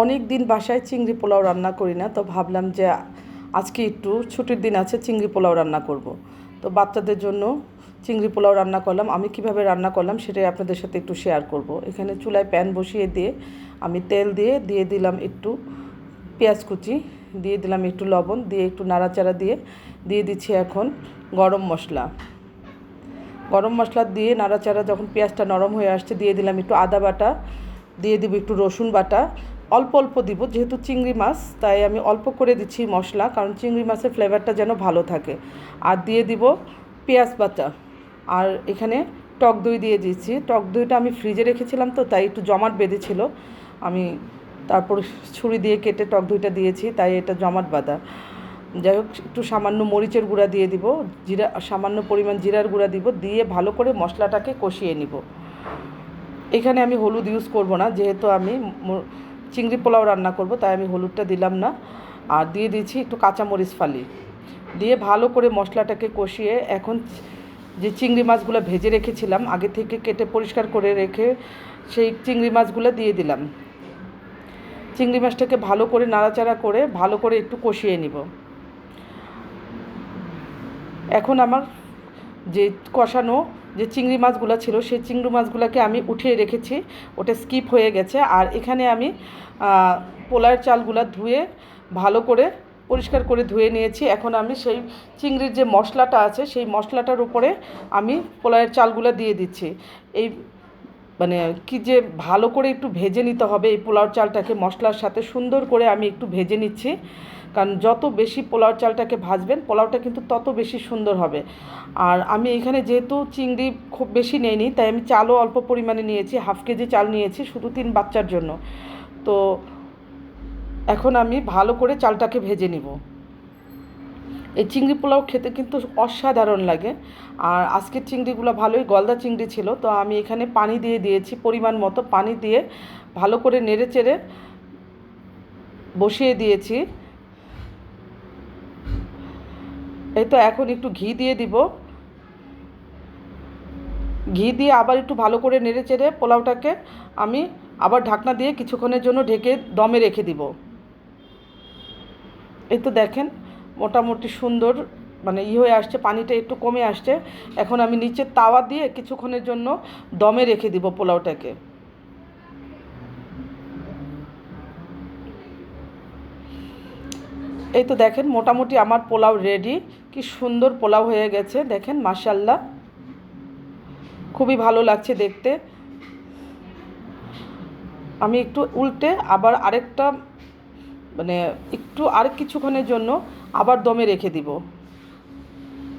অনেক দিন বাসায় চিংড়ি পোলাও রান্না করি না, তো ভাবলাম যে আজকে একটু ছুটির দিন আছে, চিংড়ি পোলাও রান্না করব। তো বাচ্চাদের জন্য চিংড়ি পোলাও রান্না করলাম। আমি কিভাবে রান্না করলাম সেটাই আপনাদের সাথে একটু শেয়ার করব। এখানে চুলায় প্যান বসিয়ে দিয়ে আমি তেল দিয়ে দিলাম একটু পেঁয়াজ কুচি, দিয়ে দিলাম একটু লবণ, দিয়ে একটু নাড়াচাড়া দিয়ে দিচ্ছি এখন গরম মশলা। গরম মশলা দিয়ে নাড়াচাড়া যখন পেঁয়াজটা নরম হয়ে আসছে, দিয়ে দিলাম একটু আদা বাটা, দিয়ে দিব একটু রসুন বাটা। অল্প অল্প দিব, যেহেতু চিংড়ি মাছ তাই আমি অল্প করে দিচ্ছি মশলা, কারণ চিংড়ি মাছের ফ্লেভারটা যেন ভালো থাকে। আর দিয়ে দিব পেঁয়াজ বাটা। আর এখানে টক দই দিয়ে দিচ্ছি। টক দইটা আমি ফ্রিজে রেখেছিলাম, তো তাই একটু জমাট বেঁধেছিল। আমি তারপর ছুরি দিয়ে কেটে টক দইটা দিয়েছি, তাই এটা জমাট বাঁধা। যাই হোক, একটু সামান্য মরিচের গুঁড়া দিয়ে দিব, সামান্য পরিমাণ জিরার গুঁড়া দিব, দিয়ে ভালো করে মশলাটাকে কষিয়ে নিব। এখানে আমি হলুদ ইউজ করব না, যেহেতু আমি চিংড়ি পোলাও রান্না করব, তাই আমি হলুদটা দিলাম না। আর দিয়ে দিচ্ছি একটু কাঁচামরিচ ফালি, দিয়ে ভালো করে মশলাটাকে কষিয়ে এখন যে চিংড়ি মাছগুলো ভেজে রেখেছিলাম আগে থেকে, কেটে পরিষ্কার করে রেখে সেই চিংড়ি মাছগুলো দিয়ে দিলাম। চিংড়ি মাছটাকে ভালো করে নাড়াচাড়া করে ভালো করে একটু কষিয়ে নিব। এখন আমার যে কষানো যে চিংড়ি মাছগুলো ছিল, সেই চিংড়ি মাছগুলোকে আমি উঠিয়ে রেখেছি, ওটা স্কিপ হয়ে গেছে। আর এখানে আমি পোলাওয়ের চালগুলো ধুয়ে ভালো করে পরিষ্কার করে ধুয়ে নিয়েছি। এখন আমি সেই চিংড়ির যে মশলাটা আছে, সেই মশলাটার উপরে আমি পোলাওয়ের চালগুলো দিয়ে দিচ্ছি। এই মানে কি যে ভালো করে একটু ভেজে নিতে হবে এই পোলাওর চালটাকে, মশলার সাথে সুন্দর করে আমি একটু ভেজে নিচ্ছি। কারণ যত বেশি পোলাওর চালটাকে ভাজবেন, পোলাওটা কিন্তু তত বেশি সুন্দর হবে। আর আমি এখানে যেহেতু চিংড়ি খুব বেশি নেইনি, তাই আমি চালও অল্প পরিমাণে নিয়েছি, 1/2 কেজি চাল নিয়েছি শুধু 3 বাচ্চার জন্য। তো এখন আমি ভালো করে চালটাকে ভেজে নিব। এই চিংড়ি পোলাও খেতে কিন্তু অসাধারণ লাগে। আর আজকের চিংড়িগুলো ভালোই গলদা চিংড়ি ছিল, তো আমি এখানে পানি দিয়ে দিয়েছি, পরিমাণ মতো পানি দিয়ে ভালো করে নেড়ে চেড়ে বসিয়ে দিয়েছি। এই তো এখন একটু ঘি দিয়ে দিব, ঘি দিয়ে আবার একটু ভালো করে নেড়ে চেড়ে পোলাওটাকে আমি আবার ঢাকনা দিয়ে কিছুক্ষণের জন্য ঢেকে দমে রেখে দিব। এই তো দেখেন মোটামুটি সুন্দর হয়ে আসছে, পানিটা একটু কমে আসছে। এখন আমি নিচে তাওয়া দিয়ে কিছুক্ষণের জন্য দমে রেখে দিব পোলাওটাকে। এই তো দেখেন মোটামুটি আমার পোলাও রেডি। কি সুন্দর পোলাও হয়ে গেছে দেখেন, মাশাআল্লাহ, খুবই ভালো লাগছে দেখতে। আমি একটু উল্টে আবার আরেকটা একটু আর কিছুক্ষণের জন্য আবার দমে রেখে দিব।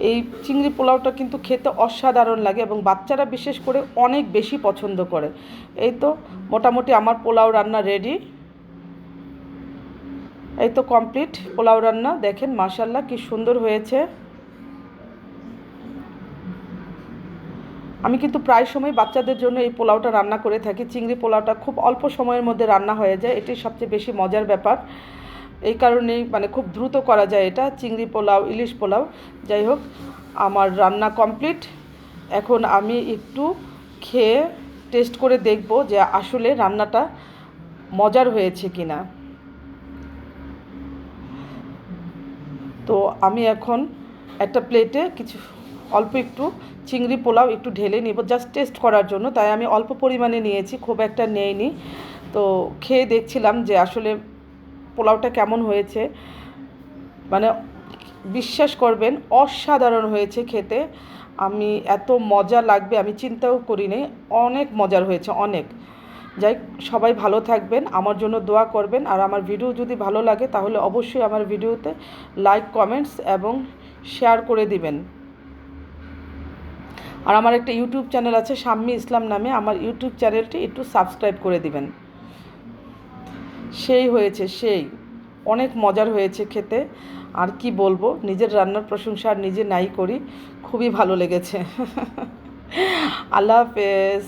এই চিংড়ি পোলাওটা কিন্তু খেতে অসাধারণ লাগে এবং বাচ্চারা বিশেষ করে অনেক বেশি পছন্দ করে। এই তো মোটামুটি আমার পোলাও রান্না রেডি। এই তো কমপ্লিট পোলাও রান্না, দেখেন মাশাআল্লাহ কি সুন্দর হয়েছে। আমি কিন্তু প্রায় সময় বাচ্চাদের জন্য এই পোলাওটা রান্না করে থাকি। চিংড়ি পোলাওটা খুব অল্প সময়ের মধ্যে রান্না হয়ে যায়, এটি সবচেয়ে বেশি মজার ব্যাপার। এই কারণেই খুব দ্রুত করা যায় এটা, চিংড়ি পোলাও, ইলিশ পোলাও। যাই হোক, আমার রান্না কমপ্লিট। এখন আমি একটু খেয়ে টেস্ট করে দেখব যে আসলে রান্নাটা মজার হয়েছে কি না। তো আমি এখন একটা প্লেটে অল্প একটু চিংড়ি পোলাও একটু ঢেলে নিব, জাস্ট টেস্ট করার জন্য, তাই আমি অল্প পরিমাণে নিয়েছি, খুব একটা নেইনি। তো খেয়ে দেখছিলাম যে আসলে পোলাওটা কেমন হয়েছে। মানে বিশ্বাস করবেন অসাধারণ হয়েছে খেতে। আমি এত মজা লাগবে আমি চিন্তাও করিনি, অনেক মজার হয়েছে অনেক। যাই, সবাই ভালো থাকবেন, আমার জন্য দোয়া করবেন। আর আমার ভিডিও যদি ভালো লাগে তাহলে অবশ্যই আমার ভিডিওতে লাইক, কমেন্টস এবং শেয়ার করে দিবেন। আর আমার একটা ইউটিউব চ্যানেল আছে শাম্মী ইসলাম নামে, আমার ইউটিউব চ্যানেলটি একটু সাবস্ক্রাইব করে দিবেন। সেই হয়েছে, সেই অনেক মজার হয়েছে খেতে। আর কি বলবো, নিজের রান্নার প্রশংসা আর নিজে নাই করি, খুবই ভালো লেগেছে। আল্লাহ হাফেজ।